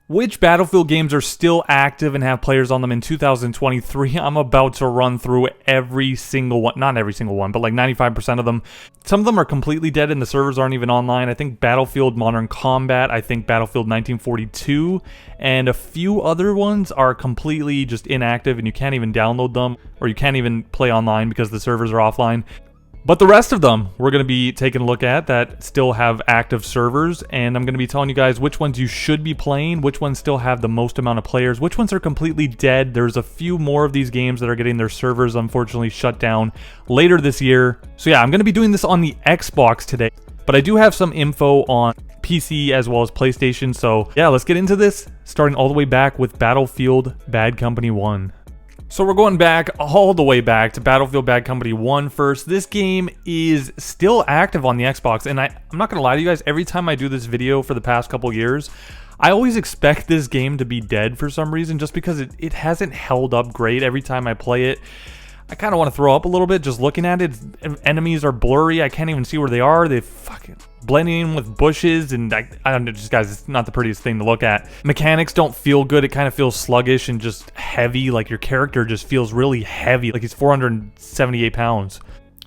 Which Battlefield games are still active and have players on them in 2023? I'm about to run through every single one. Not every single one, but like 95% of them. Some of them are completely dead and the servers aren't even online. I think Battlefield Modern Combat, I think Battlefield 1942, and a few other ones are completely just inactive and you can't even download them, or you can't even play online because the servers are offline. But the rest of them we're going to be taking a look at that still have active servers, and I'm going to be telling you guys which ones you should be playing, which ones still have the most amount of players, which ones are completely dead. There's a few more of these games that are getting their servers unfortunately shut down later this year. So yeah, I'm going to be doing this on the Xbox today, but I do have some info on PC as well as PlayStation. So yeah, let's get into this, starting all the way back with Battlefield Bad Company 1. So we're going back, all the way back to Battlefield Bad Company 1 first. This game is still active on the Xbox, and I'm not going to lie to you guys, every time I do this video for the past couple years, I always expect this game to be dead for some reason, just because it hasn't held up great every time I play it. I kind of want to throw up a little bit just looking at it. Enemies are blurry, I can't even see where they are. They fucking blending in with bushes, and I don't know, just guys, it's not the prettiest thing to look at. Mechanics don't feel good. It kind of feels sluggish and just heavy. Like your character just feels really heavy, like he's 478 pounds.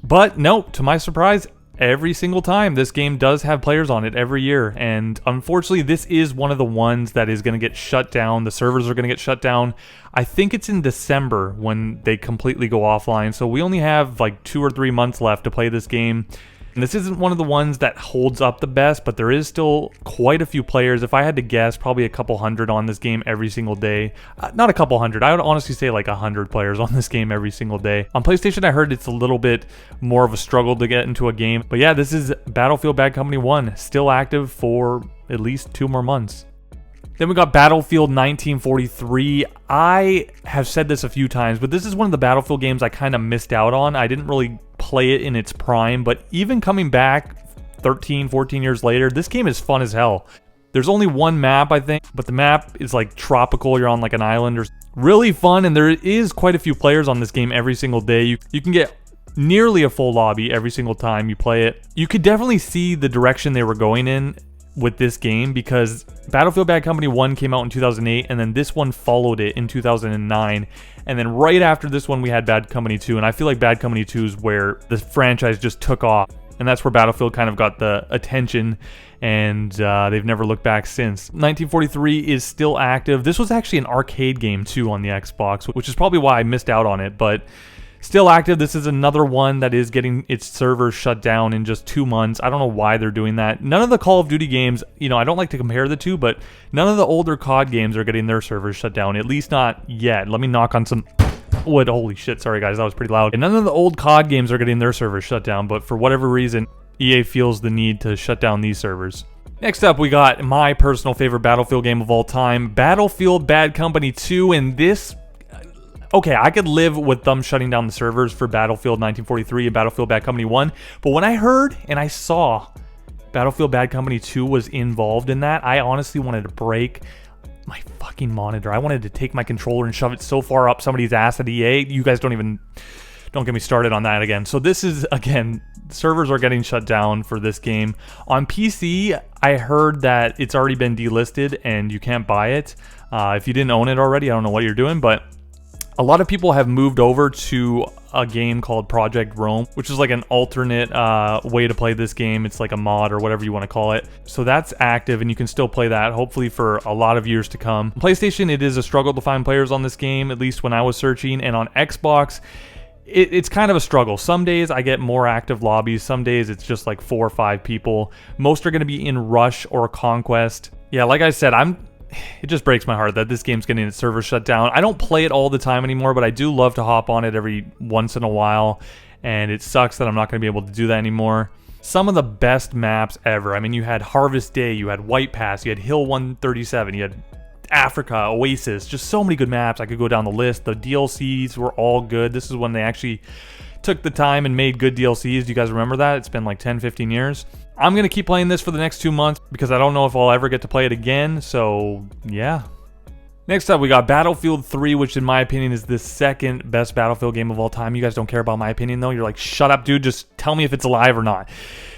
But no, to my surprise, every single time this game does have players on it every year, and unfortunately this is one of the ones that is going to get shut down. The servers are going to get shut down. I think it's in December when they completely go offline, so we only have like 2 or 3 months left to play this game. And this isn't one of the ones that holds up the best, but there is still quite a few players. If I had to guess, probably a couple hundred on this game every single day. Not a couple hundred, I would honestly say like 100 players on this game every single day. On PlayStation, I heard it's a little bit more of a struggle to get into a game. But yeah, this is Battlefield Bad Company 1, still active for at least 2 more months. Then we got Battlefield 1943. I have said this a few times, but this is one of the Battlefield games I kind of missed out on. I didn't really play it in its prime, but even coming back 13, 14 years later, this game is fun as hell. There's only one map, I think, but the map is like tropical. You're on like an island, or really fun, and there is quite a few players on this game every single day. You can get nearly a full lobby every single time you play it. You could definitely see the direction they were going in with this game, because Battlefield Bad Company 1 came out in 2008, and then this one followed it in 2009, and then right after this one we had Bad Company 2, and I feel like Bad Company 2 is where the franchise just took off, and that's where Battlefield kind of got the attention, and they've never looked back since. 1943 is still active. This was actually an arcade game too on the Xbox, which is probably why I missed out on it, but still active. This is another one that is getting its servers shut down in just 2 months. I don't know why they're doing that. None of the Call of Duty games, you know, I don't like to compare the two, but none of the older COD games are getting their servers shut down, at least not yet. Let me knock on some wood. Holy shit, sorry guys, that was pretty loud. And none of the old COD games are getting their servers shut down, but for whatever reason, EA feels the need to shut down these servers. Next up, we got my personal favorite Battlefield game of all time, Battlefield Bad Company 2, and this... Okay, I could live with them shutting down the servers for Battlefield 1943 and Battlefield Bad Company 1, but when I heard and I saw Battlefield Bad Company 2 was involved in that, I honestly wanted to break my fucking monitor. I wanted to take my controller and shove it so far up somebody's ass at EA. You guys don't get me started on that again. So this is, again, servers are getting shut down for this game. On PC, I heard that it's already been delisted and you can't buy it. If you didn't own it already, I don't know what you're doing, but a lot of people have moved over to a game called Project Rome, which is like an alternate way to play this game. It's like a mod or whatever you want to call it. So that's active and you can still play that, hopefully for a lot of years to come. On PlayStation, it is a struggle to find players on this game, at least when I was searching. And on Xbox, it's kind of a struggle. Some days I get more active lobbies. Some days it's just like 4 or 5 people. Most are going to be in Rush or Conquest. Yeah, like I said, it just breaks my heart that this game's getting its server shut down. I don't play it all the time anymore, but I do love to hop on it every once in a while, and it sucks that I'm not going to be able to do that anymore. Some of the best maps ever. I mean, you had Harvest Day, you had White Pass, you had Hill 137, you had Africa, Oasis, just so many good maps. I could go down the list. The DLCs were all good. This is when they actually took the time and made good DLCs. Do you guys remember that? It's been like 10, 15 years. I'm going to keep playing this for the next 2 months because I don't know if I'll ever get to play it again, so yeah. Next up, we got Battlefield 3, which in my opinion is the second best Battlefield game of all time. You guys don't care about my opinion though. You're like, shut up dude, just tell me if it's alive or not.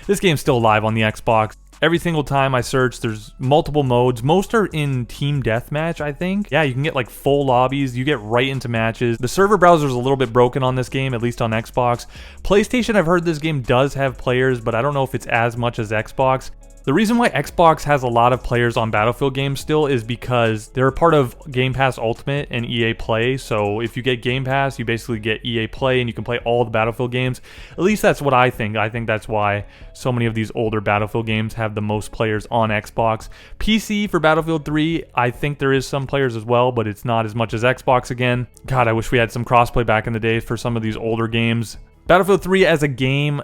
This game's still alive on the Xbox. Every single time I search, there's multiple modes. Most are in team deathmatch, I think. Yeah, you can get like full lobbies. You get right into matches. The server browser is a little bit broken on this game, at least on Xbox. PlayStation, I've heard this game does have players, but I don't know if it's as much as Xbox. The reason why Xbox has a lot of players on Battlefield games still is because they're a part of Game Pass Ultimate and EA Play. So if you get Game Pass, you basically get EA Play and you can play all the Battlefield games. At least that's what I think. I think that's why so many of these older Battlefield games have the most players on Xbox. PC for Battlefield 3, I think there is some players as well, but it's not as much as Xbox again. God, I wish we had some crossplay back in the day for some of these older games. Battlefield 3 as a game,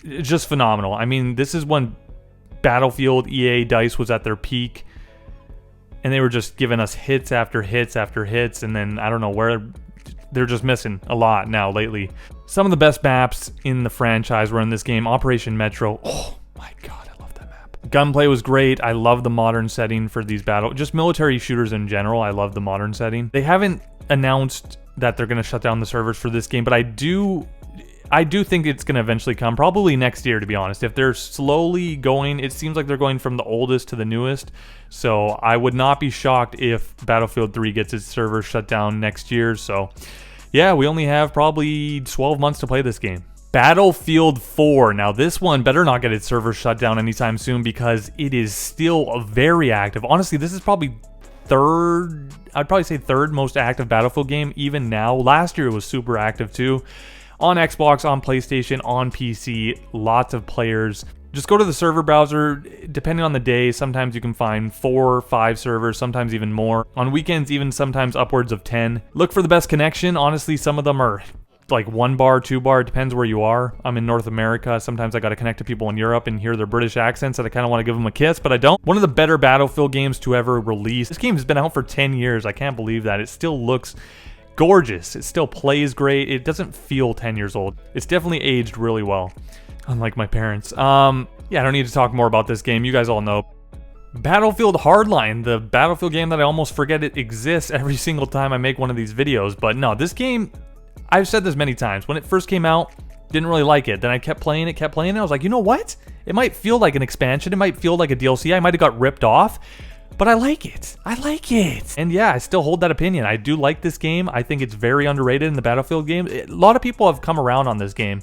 just phenomenal. I mean, this is when Battlefield, EA, DICE was at their peak, and they were just giving us hits after hits after hits, and then I don't know where they're just missing a lot now lately. Some of the best maps in the franchise were in this game. Operation Metro, oh my god, I love that map. Gunplay was great. I love the modern setting for these just military shooters in general. I love the modern setting. They haven't announced that they're going to shut down the servers for this game, but I do think it's going to eventually come, probably next year, to be honest. If they're slowly going, it seems like they're going from the oldest to the newest. So I would not be shocked if Battlefield 3 gets its server shut down next year. So yeah, we only have probably 12 months to play this game. Battlefield 4. Now this one better not get its server shut down anytime soon because it is still very active. Honestly, this is probably I'd probably say third most active Battlefield game even now. Last year it was super active too. On Xbox, on PlayStation, on PC, lots of players. Just go to the server browser. Depending on the day, sometimes you can find 4 or 5 servers, sometimes even more. On weekends, even sometimes upwards of 10. Look for the best connection. Honestly, some of them are like 1 bar, 2 bar, it depends where you are. I'm in North America. Sometimes I got to connect to people in Europe and hear their British accents and I kind of want to give them a kiss, but I don't. One of the better Battlefield games to ever release. This game has been out for 10 years. I can't believe that. It still looks gorgeous. It still plays great. It doesn't feel 10 years old. It's definitely aged really well, unlike my parents. Yeah, I don't need to talk more about this game. You guys all know. Battlefield Hardline, the Battlefield game that I almost forget it exists every single time I make one of these videos. But no, this game, I've said this many times. When it first came out, didn't really like it. Then I kept playing it, and I was like, you know what? It might feel like an expansion. It might feel like a DLC. I might have got ripped off. But I like it. I like it. And yeah, I still hold that opinion. I do like this game. I think it's very underrated in the Battlefield game. A lot of people have come around on this game.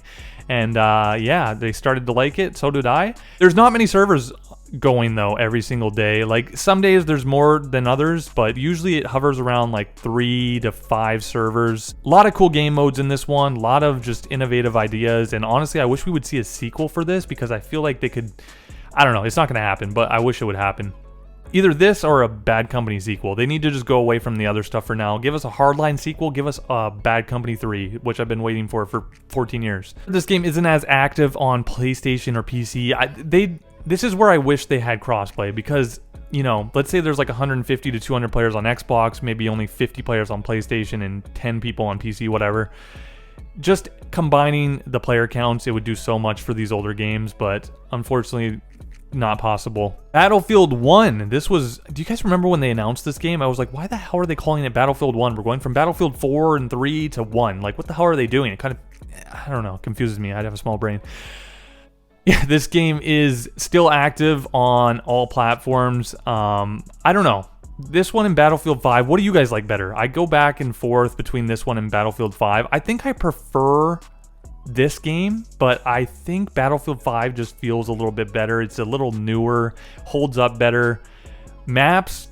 And yeah, they started to like it. So did I. There's not many servers going though every single day. Like some days there's more than others, but usually it hovers around like 3 to 5 servers. A lot of cool game modes in this one. A lot of just innovative ideas. And honestly, I wish we would see a sequel for this because I feel like they could... I don't know. It's not going to happen, but I wish it would happen. Either this or a Bad Company sequel. They need to just go away from the other stuff for now. Give us a Hardline sequel. Give us a Bad Company 3, which I've been waiting for 14 years. This game isn't as active on PlayStation or PC. This is where I wish they had crossplay because, you know, let's say there's like 150 to 200 players on Xbox, maybe only 50 players on PlayStation and 10 people on PC, whatever. Just combining the player counts, it would do so much for these older games, but unfortunately, not possible. Battlefield 1. This was... Do you guys remember when they announced this game? I was like, why the hell are they calling it Battlefield 1? We're going from Battlefield 4 and 3 to 1. Like, what the hell are they doing? It kind of... I don't know. Confuses me. I'd have a small brain. Yeah, this game is still active on all platforms. I don't know. This one and Battlefield 5. What do you guys like better? I go back and forth between this one and Battlefield 5. I think I prefer this game, but I think Battlefield 5 just feels a little bit better. It's a little newer, holds up better. Maps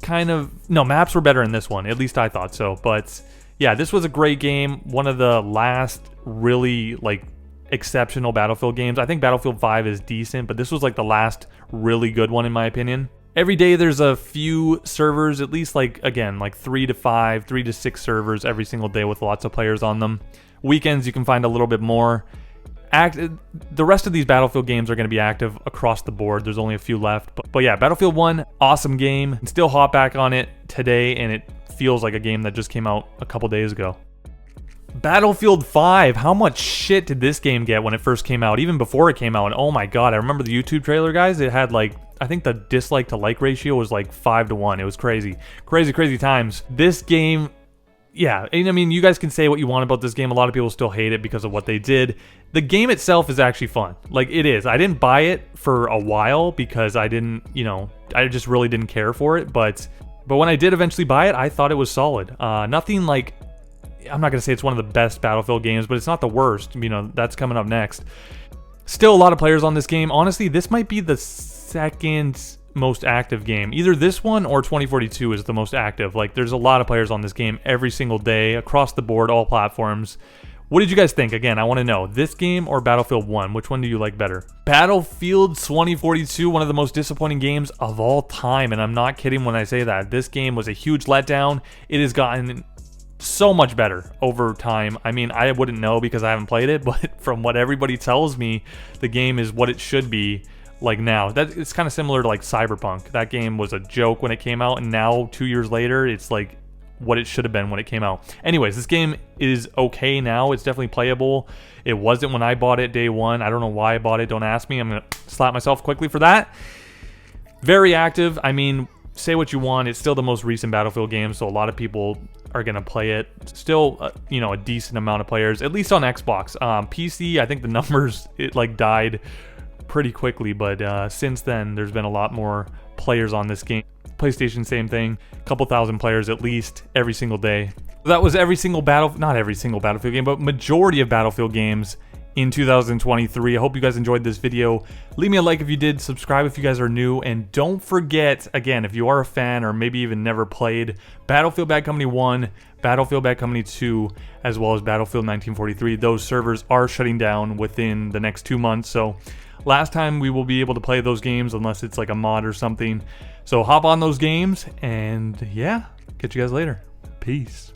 maps were better in this one. At least I thought so. But yeah, this was a great game. One of the last really like exceptional Battlefield games. I think Battlefield 5 is decent, but this was like the last really good one in my opinion. Every day there's a few servers, at least like 3 to 5, 3 to 6 servers every single day with lots of players on them. Weekends you can find a little bit more. The rest of these Battlefield games are going to be active across the board. There's only a few left. But yeah, Battlefield 1, awesome game. And still hop back on it today, and it feels like a game that just came out a couple days ago. Battlefield 5, how much shit did this game get when it first came out? Even before it came out, and oh my god, I remember the YouTube trailer, guys. It had like, I think the dislike to like ratio was like 5 to 1. It was crazy. Crazy times. This game... yeah, and I mean, you guys can say what you want about this game. A lot of people still hate it because of what they did. The game itself is actually fun. Like, it is. I didn't buy it for a while because I didn't, you know, I just really didn't care for it. But when I did eventually buy it, I thought it was solid. Nothing like, I'm not going to say it's one of the best Battlefield games, but it's not the worst. You know, that's coming up next. Still a lot of players on this game. Honestly, this might be the second most active game. Either this one or 2042 is the most active. Like, there's a lot of players on this game every single day, across the board, all platforms. What did you guys think? Again, I want to know, this game or Battlefield 1? Which one do you like better? Battlefield 2042, one of the most disappointing games of all time, and I'm not kidding when I say that. This game was a huge letdown. It has gotten so much better over time. I mean, I wouldn't know because I haven't played it, but from what everybody tells me, the game is what it should be. Like now, that it's kind of similar to like Cyberpunk. That game was a joke when it came out, and now 2 years later, it's like what it should have been when it came out. Anyways, this game is okay now. It's definitely playable. It wasn't when I bought it day one. I don't know why I bought it. Don't ask me. I'm gonna slap myself quickly for that. Very active. I mean, say what you want. It's still the most recent Battlefield game, so a lot of people are gonna play it. Still, you know, a decent amount of players, at least on Xbox. PC, I think the numbers it like died pretty quickly, but since then there's been a lot more players on this game. PlayStation, same thing, a couple thousand players at least every single day. That was every single not every single Battlefield game, but majority of Battlefield games in 2023. I hope you guys enjoyed this video. Leave me a like if you did, subscribe if you guys are new, and don't forget, again, if you are a fan or maybe even never played Battlefield Bad Company 1, Battlefield Bad Company 2, as well as Battlefield 1943, those servers are shutting down within the next 2 months, so last time we will be able to play those games unless it's like a mod or something. So hop on those games, and yeah, catch you guys later. Peace.